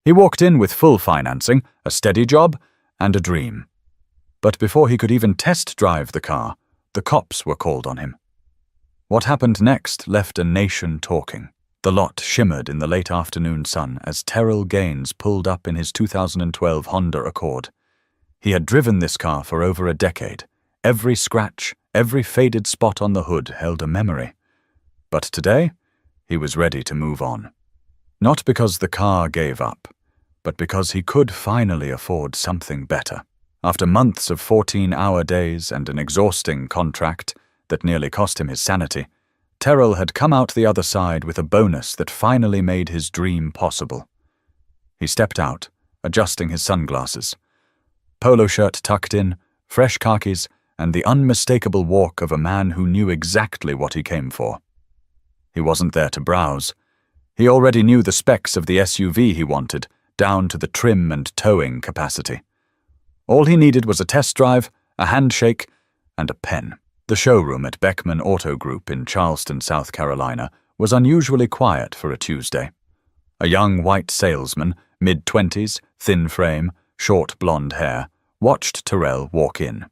He walked in with full financing, a steady job, and a dream. But before he could even test drive the car, the cops were called on him. What happened next left a nation talking. The lot shimmered in the late afternoon sun as Terrell Gaines pulled up in his 2012 Honda Accord. He had driven this car for over a decade. Every scratch, every faded spot on the hood held a memory. But today, he was ready to move on. Not because the car gave up, but because he could finally afford something better. After months of 14-hour days and an exhausting contract that nearly cost him his sanity, Terrell had come out the other side with a bonus that finally made his dream possible. He stepped out, adjusting his sunglasses. Polo shirt tucked in, fresh khakis, and the unmistakable walk of a man who knew exactly what he came for. He wasn't there to browse. He already knew the specs of the SUV he wanted, down to the trim and towing capacity. All he needed was a test drive, a handshake, and a pen. The showroom at Beckman Auto Group in Charleston, South Carolina, was unusually quiet for a Tuesday. A young white salesman, mid-20s, thin frame, short blonde hair, watched Terrell walk in.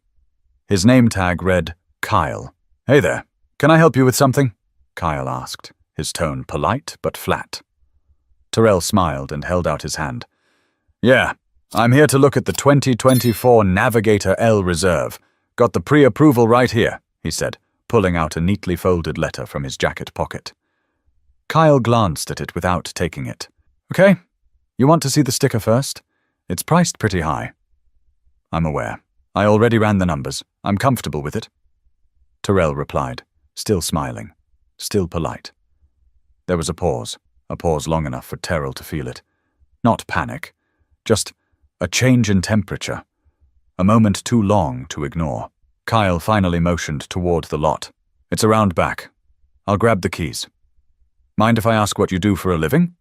His name tag read, Kyle. "Hey there, can I help you with something?" Kyle asked, his tone polite but flat. Terrell smiled and held out his hand. "Yeah, I'm here to look at the 2024 Navigator L Reserve. Got the pre-approval right here," he said, pulling out a neatly folded letter from his jacket pocket. Kyle glanced at it without taking it. "Okay, you want to see the sticker first? It's priced pretty high." "I'm aware. I already ran the numbers. I'm comfortable with it." Terrell replied, still smiling, still polite. There was a pause long enough for Terrell to feel it. Not panic, just a change in temperature. A moment too long to ignore. Kyle finally motioned toward the lot. "It's around back. I'll grab the keys. Mind if I ask what you do for a living?"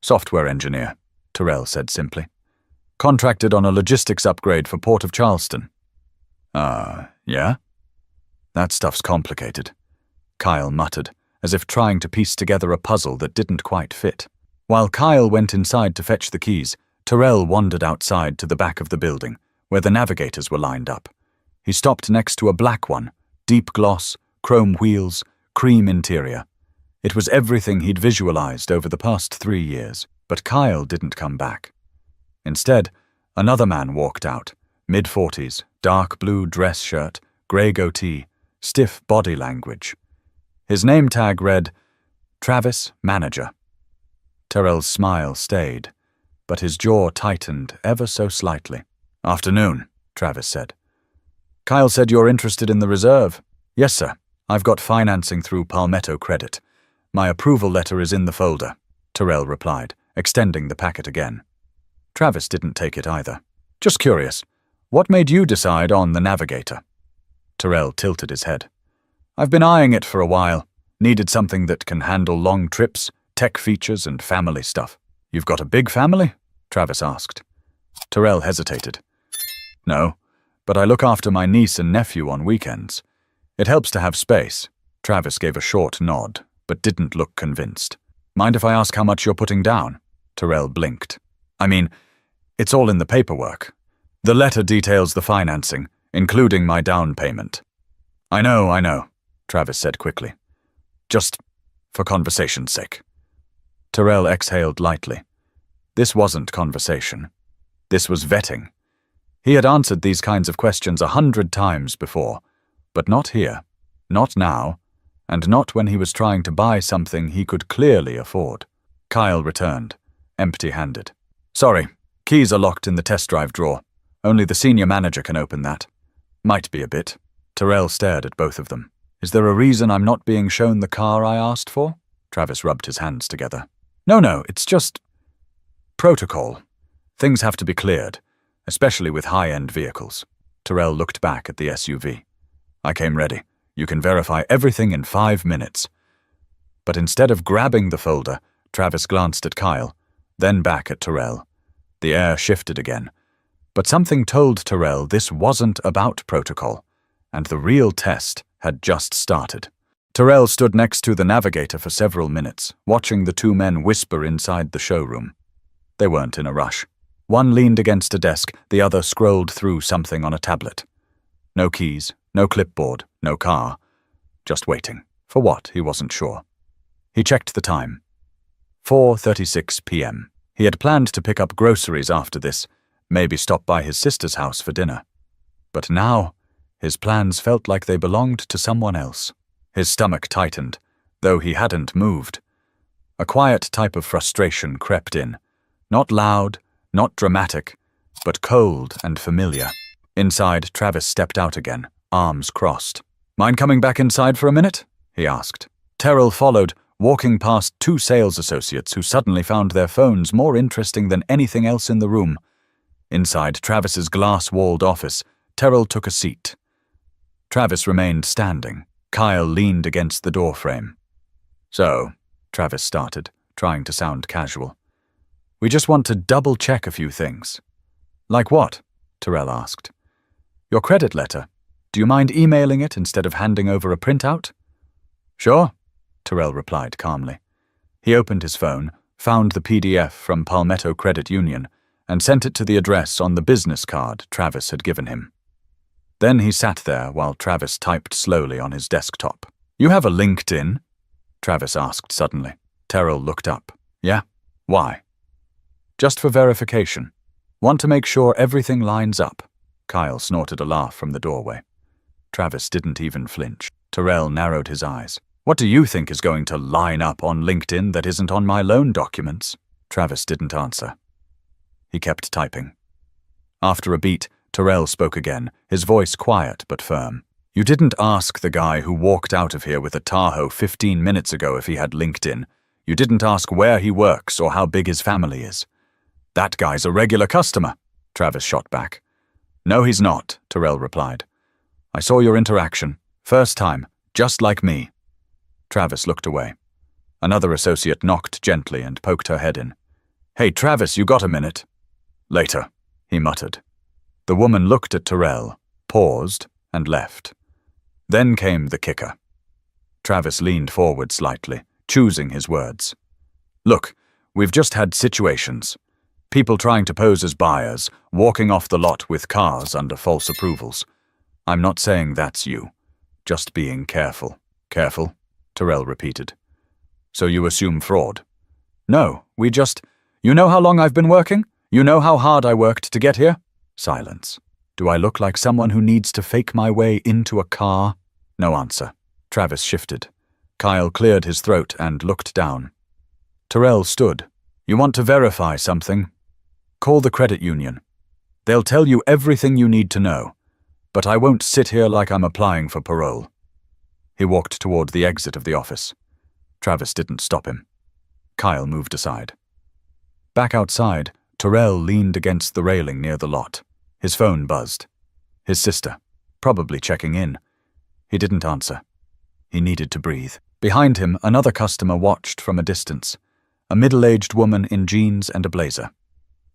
"Software engineer," Terrell said simply. "Contracted on a logistics upgrade for Port of Charleston." Yeah? That stuff's complicated," Kyle muttered, as if trying to piece together a puzzle that didn't quite fit. While Kyle went inside to fetch the keys, Terrell wandered outside to the back of the building, where the Navigators were lined up. He stopped next to a black one, deep gloss, chrome wheels, cream interior. It was everything he'd visualized over the past 3 years, but Kyle didn't come back. Instead, another man walked out, mid-40s, dark blue dress shirt, grey goatee, stiff body language. His name tag read, Travis Manager. Terrell's smile stayed, but his jaw tightened ever so slightly. "Afternoon," Travis said. "Kyle said you're interested in the reserve." "Yes, sir. I've got financing through Palmetto Credit. My approval letter is in the folder," Terrell replied, extending the packet again. Travis didn't take it either. "Just curious, what made you decide on the Navigator?" Terrell tilted his head. "I've been eyeing it for a while. Needed something that can handle long trips, tech features, and family stuff." "You've got a big family?" Travis asked. Terrell hesitated. "No, but I look after my niece and nephew on weekends. It helps to have space." Travis gave a short nod, but didn't look convinced. "Mind if I ask how much you're putting down?" Terrell blinked. "I mean, it's all in the paperwork. The letter details the financing, including my down payment." I know, Travis said quickly. "Just for conversation's sake." Terrell exhaled lightly. This wasn't conversation. This was vetting. He had answered these kinds of questions 100 times before, but not here, not now, and not when he was trying to buy something he could clearly afford. Kyle returned, empty-handed. "Sorry, keys are locked in the test drive drawer. Only the senior manager can open that." "Might be a bit." Terrell stared at both of them. "Is there a reason I'm not being shown the car I asked for?" Travis rubbed his hands together. No, it's just protocol. Things have to be cleared, especially with high-end vehicles." Terrell looked back at the SUV. "I came ready. You can verify everything in 5 minutes." But instead of grabbing the folder, Travis glanced at Kyle, then back at Terrell. The air shifted again. But something told Terrell this wasn't about protocol, and the real test had just started. Terrell stood next to the Navigator for several minutes, watching the two men whisper inside the showroom. They weren't in a rush. One leaned against a desk, the other scrolled through something on a tablet. No keys, no clipboard, no car. Just waiting. For what, he wasn't sure. He checked the time. 4:36 p.m. He had planned to pick up groceries after this, maybe stop by his sister's house for dinner. But now, his plans felt like they belonged to someone else. His stomach tightened, though he hadn't moved. A quiet type of frustration crept in. Not loud, not dramatic, but cold and familiar. Inside, Travis stepped out again, arms crossed. "Mind coming back inside for a minute?" he asked. Terrell followed, walking past two sales associates who suddenly found their phones more interesting than anything else in the room. Inside Travis's glass-walled office, Terrell took a seat. Travis remained standing. Kyle leaned against the doorframe. "So," Travis started, trying to sound casual, "we just want to double-check a few things." "Like what?" Terrell asked. "Your credit letter. Do you mind emailing it instead of handing over a printout?" "Sure," Terrell replied calmly. He opened his phone, found the PDF from Palmetto Credit Union, and sent it to the address on the business card Travis had given him. Then he sat there while Travis typed slowly on his desktop. "You have a LinkedIn?" Travis asked suddenly. Terrell looked up. "Yeah? Why?" "Just for verification. Want to make sure everything lines up." Kyle snorted a laugh from the doorway. Travis didn't even flinch. Terrell narrowed his eyes. "What do you think is going to line up on LinkedIn that isn't on my loan documents?" Travis didn't answer. He kept typing. After a beat, Terrell spoke again, his voice quiet but firm. "You didn't ask the guy who walked out of here with a Tahoe 15 minutes ago if he had LinkedIn. You didn't ask where he works or how big his family is." "That guy's a regular customer," Travis shot back. "No, he's not," Terrell replied. "I saw your interaction. First time, just like me." Travis looked away. Another associate knocked gently and poked her head in. "Hey, Travis, you got a minute?" "Later," he muttered. The woman looked at Terrell, paused, and left. Then came the kicker. Travis leaned forward slightly, choosing his words. "Look, we've just had situations. People trying to pose as buyers, walking off the lot with cars under false approvals. I'm not saying that's you. Just being careful." "Careful?" Terrell repeated. "So you assume fraud?" "No, you know how long I've been working? You know how hard I worked to get here?" Silence. "Do I look like someone who needs to fake my way into a car?" No answer. Travis shifted. Kyle cleared his throat and looked down. Terrell stood. "You want to verify something? Call the credit union. They'll tell you everything you need to know, but I won't sit here like I'm applying for parole." He walked toward the exit of the office. Travis didn't stop him. Kyle moved aside. Back outside, Terrell leaned against the railing near the lot. His phone buzzed. His sister, probably checking in. He didn't answer. He needed to breathe. Behind him, another customer watched from a distance, a middle-aged woman in jeans and a blazer.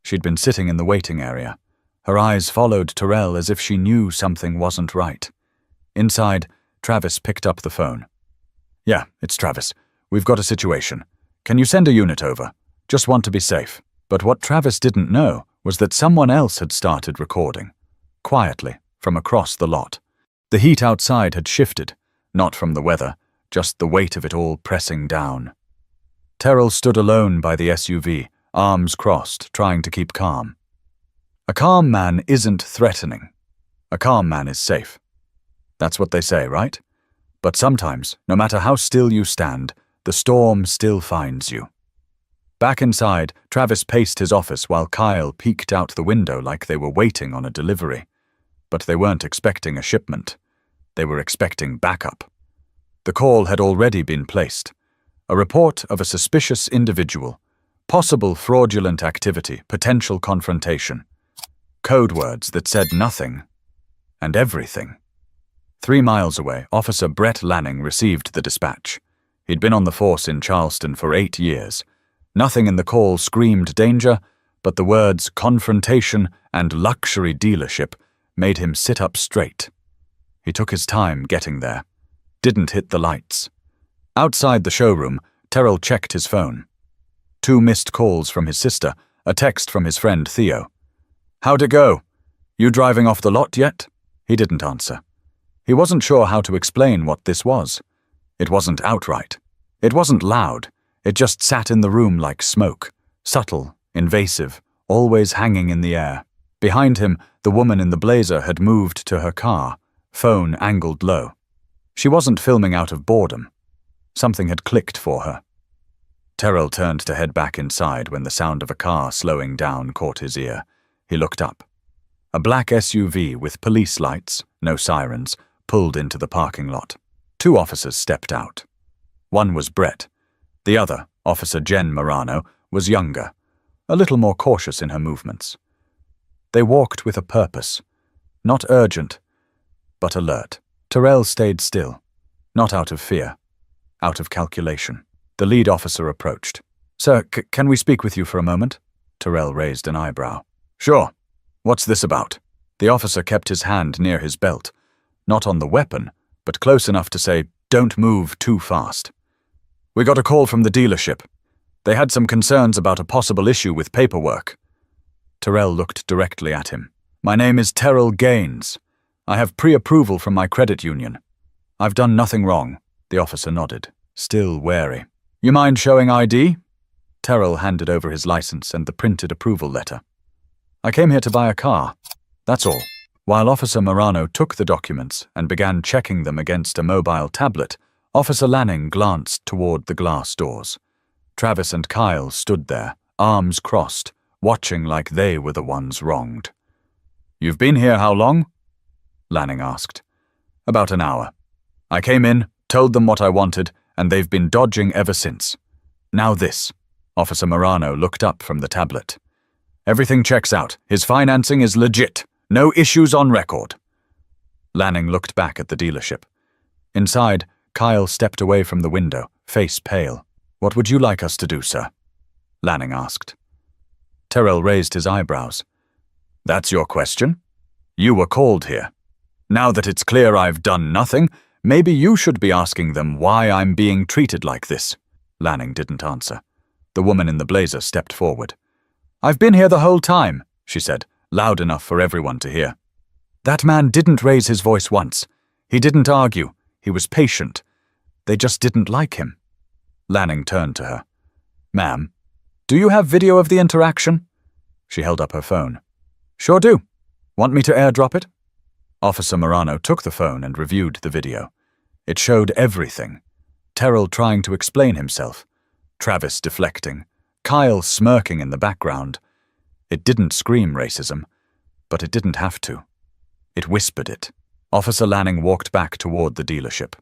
She'd been sitting in the waiting area. Her eyes followed Terrell as if she knew something wasn't right. Inside, Travis picked up the phone. "Yeah, it's Travis. We've got a situation. Can you send a unit over? Just want to be safe." But what Travis didn't know was that someone else had started recording, quietly, from across the lot. The heat outside had shifted, not from the weather, just the weight of it all pressing down. Terrell stood alone by the SUV, arms crossed, trying to keep calm. A calm man isn't threatening. A calm man is safe. That's what they say, right? But sometimes, no matter how still you stand, the storm still finds you. Back inside, Travis paced his office while Kyle peeked out the window like they were waiting on a delivery. But they weren't expecting a shipment. They were expecting backup. The call had already been placed. A report of a suspicious individual. Possible fraudulent activity, potential confrontation. Code words that said nothing and everything. 3 miles away, Officer Brett Lanning received the dispatch. He'd been on the force in Charleston for 8 years. Nothing in the call screamed danger, but the words confrontation and luxury dealership made him sit up straight. He took his time getting there. Didn't hit the lights. Outside the showroom, Terrell checked his phone. 2 missed calls from his sister, a text from his friend Theo. "How'd it go? You driving off the lot yet?" He didn't answer. He wasn't sure how to explain what this was. It wasn't outright. It wasn't loud. It just sat in the room like smoke, subtle, invasive, always hanging in the air. Behind him, the woman in the blazer had moved to her car, phone angled low. She wasn't filming out of boredom. Something had clicked for her. Terrell turned to head back inside when the sound of a car slowing down caught his ear. He looked up. A black SUV with police lights, no sirens, pulled into the parking lot. 2 officers stepped out. One was Brett. The other, Officer Jen Morano, was younger, a little more cautious in her movements. They walked with a purpose, not urgent, but alert. Terrell stayed still, not out of fear, out of calculation. The lead officer approached. "Sir, can we speak with you for a moment?" Terrell raised an eyebrow. "Sure. What's this about?" The officer kept his hand near his belt, not on the weapon, but close enough to say, "Don't move too fast." "We got a call from the dealership. They had some concerns about a possible issue with paperwork." Terrell looked directly at him. "My name is Terrell Gaines. I have pre-approval from my credit union. I've done nothing wrong." The officer nodded, still wary. "You mind showing ID?" Terrell handed over his license and the printed approval letter. "I came here to buy a car. That's all." While Officer Morano took the documents and began checking them against a mobile tablet, Officer Lanning glanced toward the glass doors. Travis and Kyle stood there, arms crossed, watching like they were the ones wronged. "You've been here how long?" Lanning asked. "About an hour. I came in, told them what I wanted, and they've been dodging ever since. Now this." Officer Morano looked up from the tablet. "Everything checks out. His financing is legit. No issues on record." Lanning looked back at the dealership. Inside, Kyle stepped away from the window, face pale. "What would you like us to do, sir?" Lanning asked. Terrell raised his eyebrows. "That's your question? You were called here. Now that it's clear I've done nothing, maybe you should be asking them why I'm being treated like this." Lanning didn't answer. The woman in the blazer stepped forward. "I've been here the whole time," she said, loud enough for everyone to hear. "That man didn't raise his voice once. He didn't argue. He was patient. They just didn't like him." Lanning turned to her. "Ma'am, do you have video of the interaction?" She held up her phone. "Sure do. Want me to airdrop it?" Officer Morano took the phone and reviewed the video. It showed everything. Terrell trying to explain himself. Travis deflecting. Kyle smirking in the background. It didn't scream racism, but it didn't have to. It whispered it. Officer Lanning walked back toward the dealership.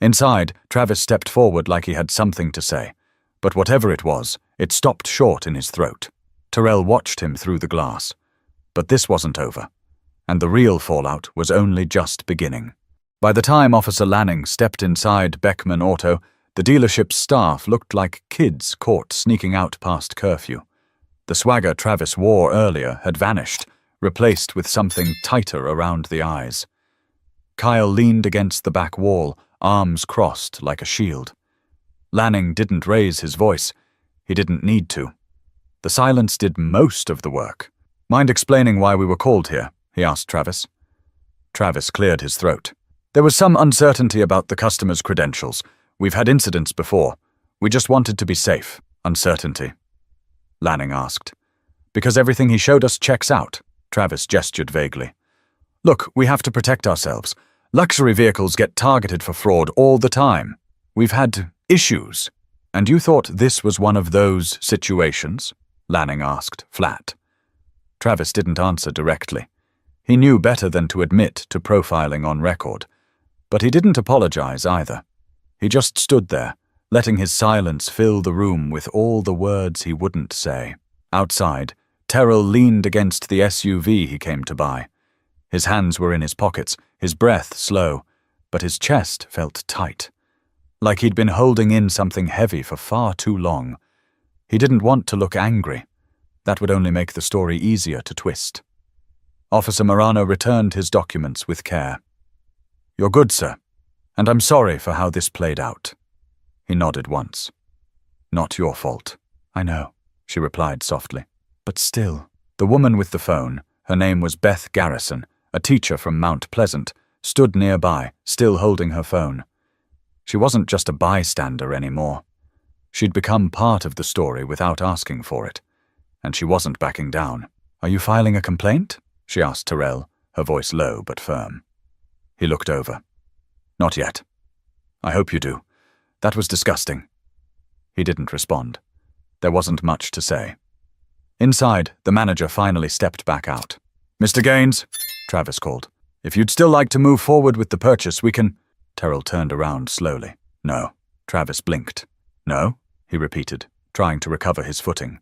Inside, Travis stepped forward like he had something to say, but whatever it was, it stopped short in his throat. Terrell watched him through the glass. But this wasn't over, and the real fallout was only just beginning. By the time Officer Lanning stepped inside Beckman Auto, the dealership's staff looked like kids caught sneaking out past curfew. The swagger Travis wore earlier had vanished, replaced with something tighter around the eyes. Kyle leaned against the back wall, arms crossed like a shield. Lanning didn't raise his voice. He didn't need to. The silence did most of the work. "Mind explaining why we were called here?" he asked Travis. Travis cleared his throat. "There was some uncertainty about the customer's credentials. We've had incidents before. We just wanted to be safe." "Uncertainty?" Lanning asked. "Because everything he showed us checks out," Travis gestured vaguely. "Look, we have to protect ourselves. Luxury vehicles get targeted for fraud all the time. We've had issues. And you thought this was one of those situations?" Lanning asked, flat. Travis didn't answer directly. He knew better than to admit to profiling on record. But he didn't apologize either. He just stood there, letting his silence fill the room with all the words he wouldn't say. Outside, Terrell leaned against the SUV he came to buy. His hands were in his pockets, his breath slow, but his chest felt tight. Like he'd been holding in something heavy for far too long. He didn't want to look angry. That would only make the story easier to twist. Officer Morano returned his documents with care. "You're good, sir, and I'm sorry for how this played out." He nodded once. "Not your fault." "I know," she replied softly. But still, the woman with the phone, her name was Beth Garrison, a teacher from Mount Pleasant, stood nearby, still holding her phone. She wasn't just a bystander anymore. She'd become part of the story without asking for it, and she wasn't backing down. "Are you filing a complaint?" she asked Terrell, her voice low but firm. He looked over. "Not yet. I hope you do. That was disgusting." He didn't respond. There wasn't much to say. Inside, the manager finally stepped back out. "Mr. Gaines," Travis called. "If you'd still like to move forward with the purchase, we can—" Terrell turned around slowly. "No." Travis blinked. "No?" he repeated, trying to recover his footing.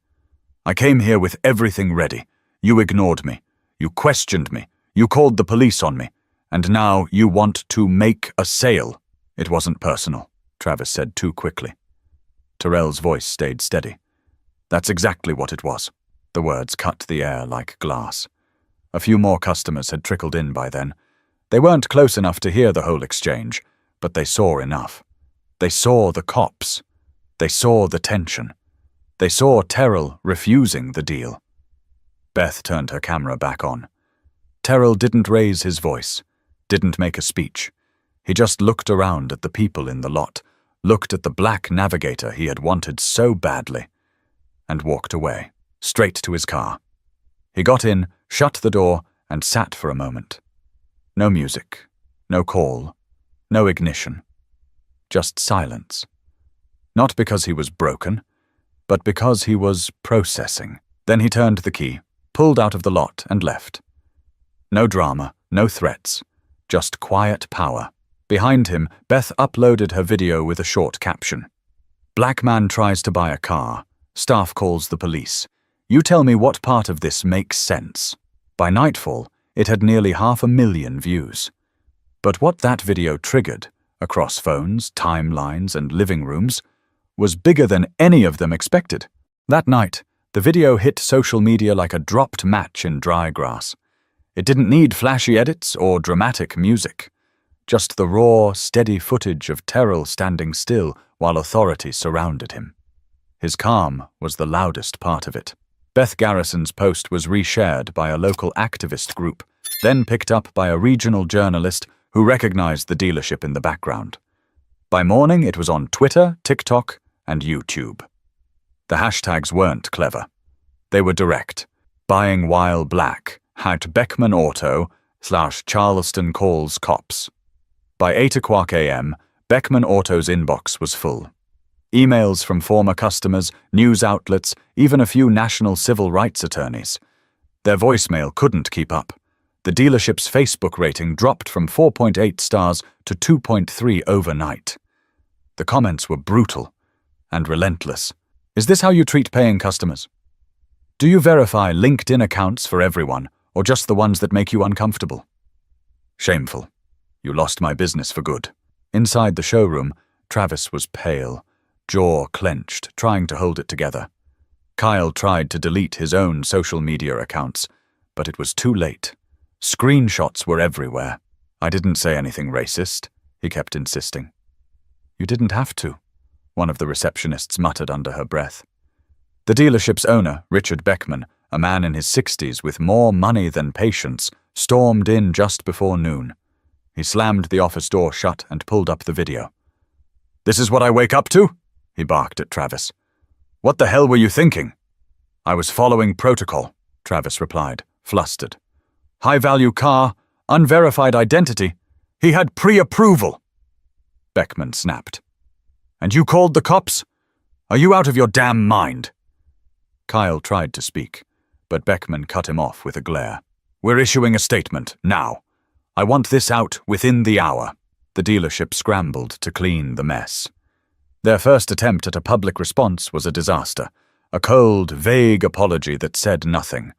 "I came here with everything ready. You ignored me. You questioned me. You called the police on me. And now you want to make a sale." "It wasn't personal," Travis said too quickly. Terrell's voice stayed steady. "That's exactly what it was." The words cut the air like glass. A few more customers had trickled in by then. They weren't close enough to hear the whole exchange, but they saw enough. They saw the cops. They saw the tension. They saw Terrell refusing the deal. Beth turned her camera back on. Terrell didn't raise his voice, didn't make a speech. He just looked around at the people in the lot, looked at the black Navigator he had wanted so badly, and walked away, straight to his car. He got in, shut the door, and sat for a moment. No music, no call, no ignition. Just silence. Not because he was broken, but because he was processing. Then he turned the key, pulled out of the lot, and left. No drama, no threats, just quiet power. Behind him, Beth uploaded her video with a short caption. "Black man tries to buy a car. Staff calls the police. You tell me what part of this makes sense." By nightfall, it had nearly 500,000 views. But what that video triggered, across phones, timelines, and living rooms, was bigger than any of them expected. That night, the video hit social media like a dropped match in dry grass. It didn't need flashy edits or dramatic music. Just the raw, steady footage of Terrell standing still while authorities surrounded him. His calm was the loudest part of it. Beth Garrison's post was reshared by a local activist group, then picked up by a regional journalist who recognized the dealership in the background. By morning, it was on Twitter, TikTok, and YouTube. The hashtags weren't clever. They were direct. "Buying while black," @Beckman Auto / Charleston calls cops. By 8 o'clock a.m., Beckman Auto's inbox was full. Emails from former customers, news outlets, even a few national civil rights attorneys. Their voicemail couldn't keep up. The dealership's Facebook rating dropped from 4.8 stars to 2.3 overnight. The comments were brutal and relentless. "Is this how you treat paying customers? Do you verify LinkedIn accounts for everyone, or just the ones that make you uncomfortable? Shameful. You lost my business for good." Inside the showroom, Travis was pale, jaw clenched, trying to hold it together. Kyle tried to delete his own social media accounts, but it was too late. Screenshots were everywhere. "I didn't say anything racist," he kept insisting. "You didn't have to," one of the receptionists muttered under her breath. The dealership's owner, Richard Beckman, a man in his 60s with more money than patience, stormed in just before noon. He slammed the office door shut and pulled up the video. "This is what I wake up to?" he barked at Travis. "What the hell were you thinking?" "I was following protocol," Travis replied, flustered. "High-value car, unverified identity. He had pre-approval." Beckman snapped. "And you called the cops? Are you out of your damn mind?" Kyle tried to speak, but Beckman cut him off with a glare. "We're issuing a statement, now. I want this out within the hour." The dealership scrambled to clean the mess. Their first attempt at a public response was a disaster, a cold, vague apology that said nothing.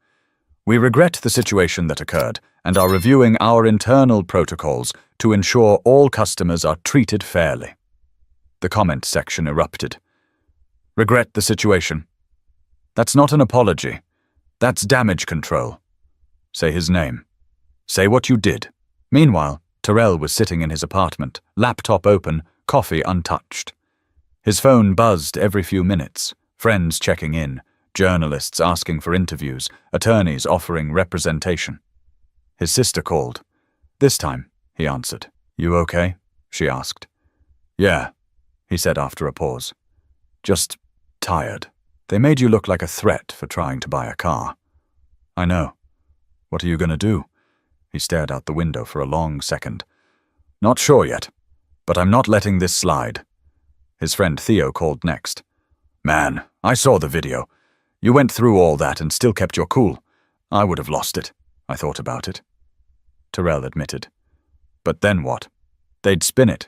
"We regret the situation that occurred and are reviewing our internal protocols to ensure all customers are treated fairly." The comment section erupted. "Regret the situation? That's not an apology. That's damage control. Say his name. Say what you did." Meanwhile, Terrell was sitting in his apartment, laptop open, coffee untouched. His phone buzzed every few minutes, friends checking in, Journalists asking for interviews, attorneys offering representation. His sister called. This time, he answered. "You okay?" she asked. "Yeah," he said after a pause. "Just tired. They made you look like a threat for trying to buy a car." "I know. What are you going to do?" He stared out the window for a long second. "Not sure yet, but I'm not letting this slide." His friend Theo called next. "Man, I saw the video. You went through all that and still kept your cool. I would have lost it. I thought about it." Terrell admitted. "But then what? They'd spin it.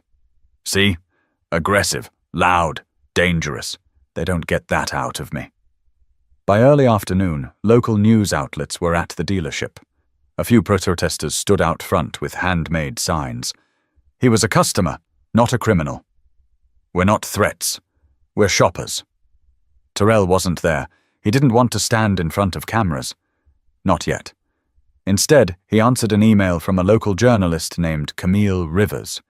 See? Aggressive, loud, dangerous. They don't get that out of me." By early afternoon, local news outlets were at the dealership. A few protesters stood out front with handmade signs. "He was a customer, not a criminal. We're not threats. We're shoppers." Terrell wasn't there. He didn't want to stand in front of cameras. Not yet. Instead, he answered an email from a local journalist named Camille Rivers.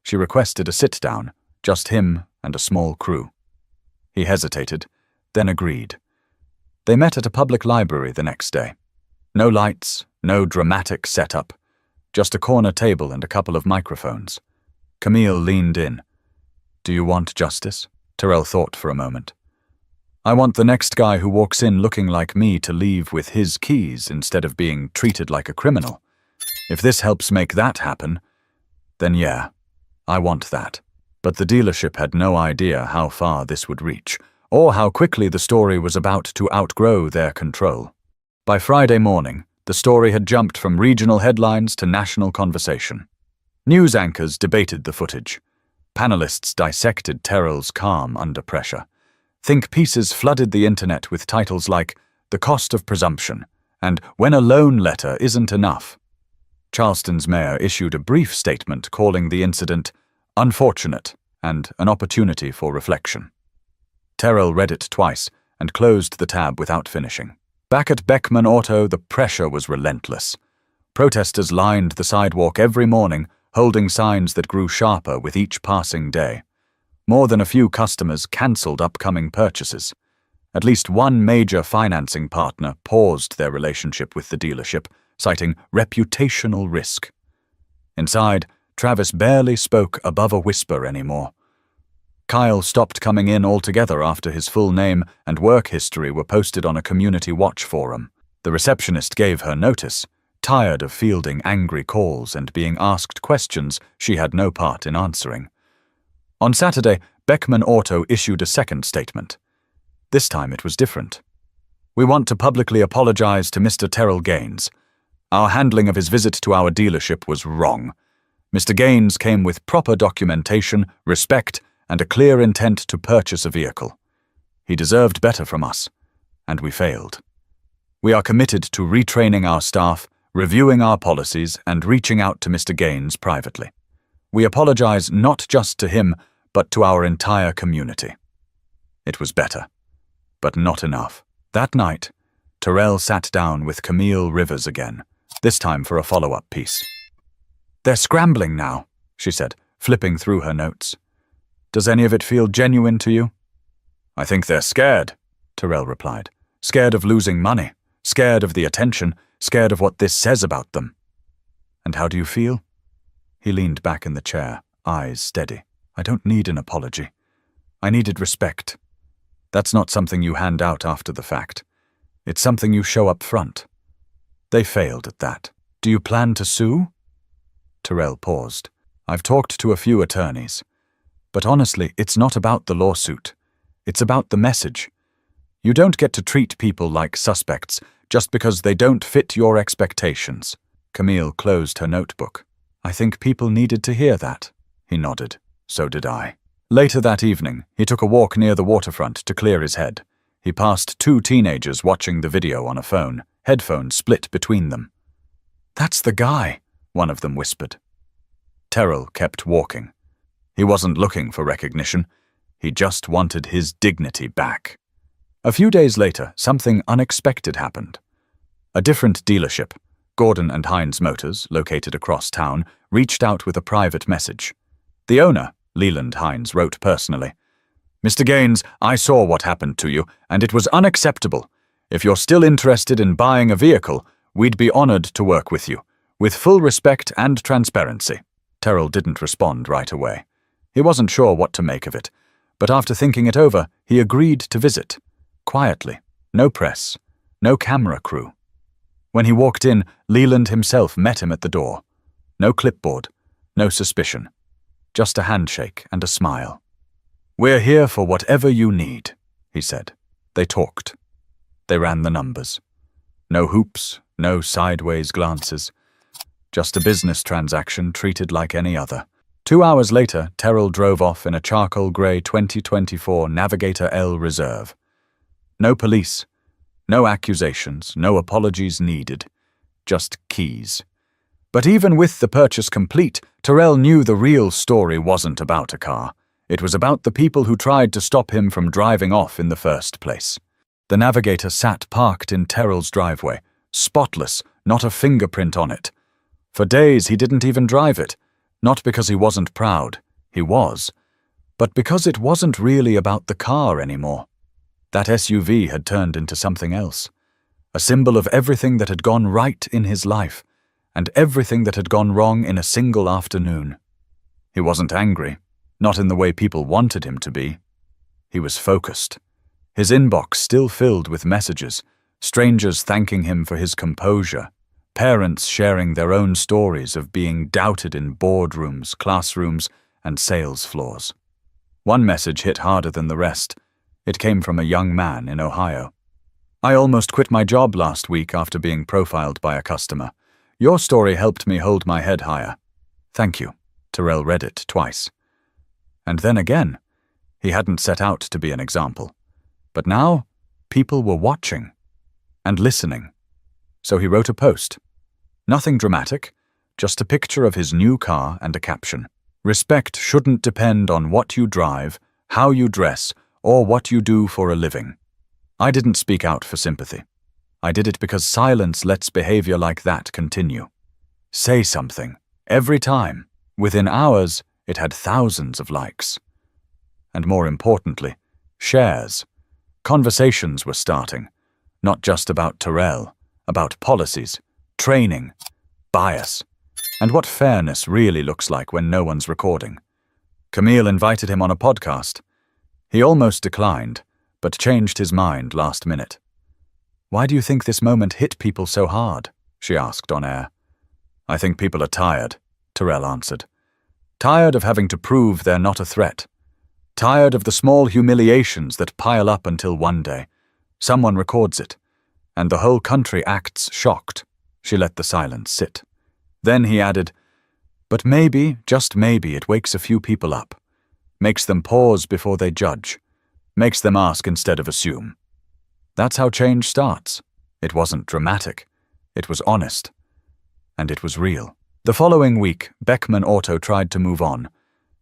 She requested a sit-down, just him and a small crew. He hesitated, then agreed. They met at a public library the next day. No lights, no dramatic setup, just a corner table and a couple of microphones. Camille leaned in. "Do you want justice?" Terrell thought for a moment. "I want the next guy who walks in looking like me to leave with his keys instead of being treated like a criminal. If this helps make that happen, then yeah, I want that." But the dealership had no idea how far this would reach, or how quickly the story was about to outgrow their control. By Friday morning, the story had jumped from regional headlines to national conversation. News anchors debated the footage. Panelists dissected Terrell's calm under pressure. Think pieces flooded the internet with titles like "The Cost of Presumption" and "When a Loan Letter Isn't Enough." Charleston's mayor issued a brief statement calling the incident unfortunate and an opportunity for reflection. Terrell read it twice and closed the tab without finishing. Back at Beckman Auto, the pressure was relentless. Protesters lined the sidewalk every morning, holding signs that grew sharper with each passing day. More than a few customers cancelled upcoming purchases. At least one major financing partner paused their relationship with the dealership, citing reputational risk. Inside, Travis barely spoke above a whisper anymore. Kyle stopped coming in altogether after his full name and work history were posted on a community watch forum. The receptionist gave her notice, tired of fielding angry calls and being asked questions she had no part in answering. On Saturday, Beckman Auto issued a second statement. This time it was different. "We want to publicly apologize to Mr. Terrell Gaines. Our handling of his visit to our dealership was wrong. Mr. Gaines came with proper documentation, respect, and a clear intent to purchase a vehicle. He deserved better from us, and we failed. We are committed to retraining our staff, reviewing our policies, and reaching out to Mr. Gaines privately. We apologize not just to him, but to our entire community." It was better, but not enough. That night, Terrell sat down with Camille Rivers again, this time for a follow-up piece. "They're scrambling now," she said, flipping through her notes. "Does any of it feel genuine to you?" "I think they're scared," Terrell replied. "Scared of losing money, scared of the attention, scared of what this says about them." "And how do you feel?" He leaned back in the chair, eyes steady. "I don't need an apology. I needed respect. That's not something you hand out after the fact. It's something you show up front. They failed at that. Do you plan to sue?" Terrell paused. "I've talked to a few attorneys. But honestly, it's not about the lawsuit. It's about the message. You don't get to treat people like suspects just because they don't fit your expectations." Camille closed her notebook. "I think people needed to hear that." He nodded. "So did I." Later that evening, he took a walk near the waterfront to clear his head. He passed two teenagers watching the video on a phone, headphones split between them. "That's the guy," one of them whispered. Terrell kept walking. He wasn't looking for recognition. He just wanted his dignity back. A few days later, something unexpected happened. A different dealership, Gordon and Hines Motors, located across town, reached out with a private message. The owner, Leland Hines, wrote personally, Mr. Gaines, I saw what happened to you, and it was unacceptable. If you're still interested in buying a vehicle, we'd be honored to work with you, with full respect and transparency. Terrell didn't respond right away. He wasn't sure what to make of it, but after thinking it over, he agreed to visit. Quietly. No press. No camera crew. When he walked in, Leland himself met him at the door. No clipboard. No suspicion. Just a handshake and a smile. "We're here for whatever you need," he said. They talked. They ran the numbers. No hoops, no sideways glances. Just a business transaction treated like any other. 2 hours later, Terrell drove off in a charcoal grey 2024 Navigator L Reserve. No police. No accusations, no apologies needed. Just keys. But even with the purchase complete, Terrell knew the real story wasn't about a car. It was about the people who tried to stop him from driving off in the first place. The Navigator sat parked in Terrell's driveway, spotless, not a fingerprint on it. For days he didn't even drive it, not because he wasn't proud, he was, but because it wasn't really about the car anymore. That SUV had turned into something else, a symbol of everything that had gone right in his life, and everything that had gone wrong in a single afternoon. He wasn't angry, not in the way people wanted him to be. He was focused. His inbox still filled with messages, strangers thanking him for his composure, parents sharing their own stories of being doubted in boardrooms, classrooms, and sales floors. One message hit harder than the rest. It came from a young man in Ohio. "I almost quit my job last week after being profiled by a customer. Your story helped me hold my head higher. Thank you." Terrell read it twice. And then again. He hadn't set out to be an example. But now, people were watching and listening. So he wrote a post. Nothing dramatic, just a picture of his new car and a caption. "Respect shouldn't depend on what you drive, how you dress, or what you do for a living." I didn't speak out for sympathy. I did it because silence lets behavior like that continue. Say something, every time. Within hours, it had thousands of likes. And more importantly, shares. Conversations were starting, not just about Terrell, about policies, training, bias, and what fairness really looks like when no one's recording. Camille invited him on a podcast. He almost declined, but changed his mind last minute. "Why do you think this moment hit people so hard?" she asked on air. "I think people are tired," Terrell answered. "Tired of having to prove they're not a threat. Tired of the small humiliations that pile up until one day someone records it, and the whole country acts shocked." She let the silence sit. Then he added, "But maybe, just maybe, it wakes a few people up, makes them pause before they judge, makes them ask instead of assume." That's how change starts. It wasn't dramatic. It was honest. And it was real. The following week, Beckman Auto tried to move on.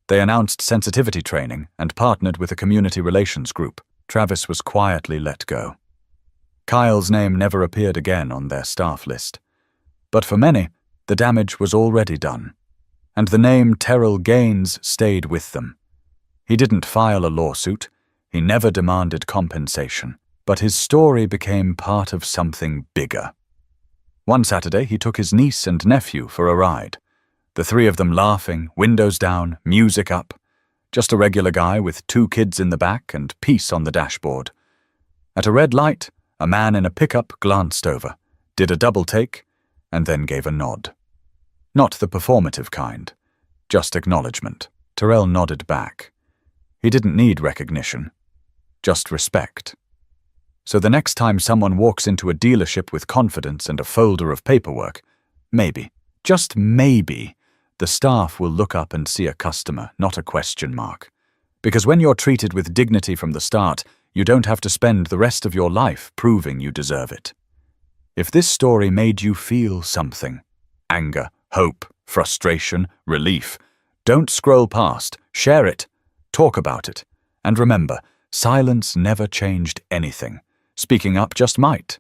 They announced sensitivity training and partnered with a community relations group. Travis was quietly let go. Kyle's name never appeared again on their staff list. But for many, the damage was already done. And the name Terrell Gaines stayed with them. He didn't file a lawsuit. He never demanded compensation. But his story became part of something bigger. One Saturday, he took his niece and nephew for a ride. The three of them laughing, windows down, music up. Just a regular guy with 2 kids in the back and peace on the dashboard. At a red light, a man in a pickup glanced over, did a double take, and then gave a nod. Not the performative kind, just acknowledgement. Terrell nodded back. He didn't need recognition, just respect. So the next time someone walks into a dealership with confidence and a folder of paperwork, maybe, just maybe, the staff will look up and see a customer, not a question mark. Because when you're treated with dignity from the start, you don't have to spend the rest of your life proving you deserve it. If this story made you feel something, anger, hope, frustration, relief, don't scroll past, share it, talk about it, and remember, silence never changed anything. Speaking up just might.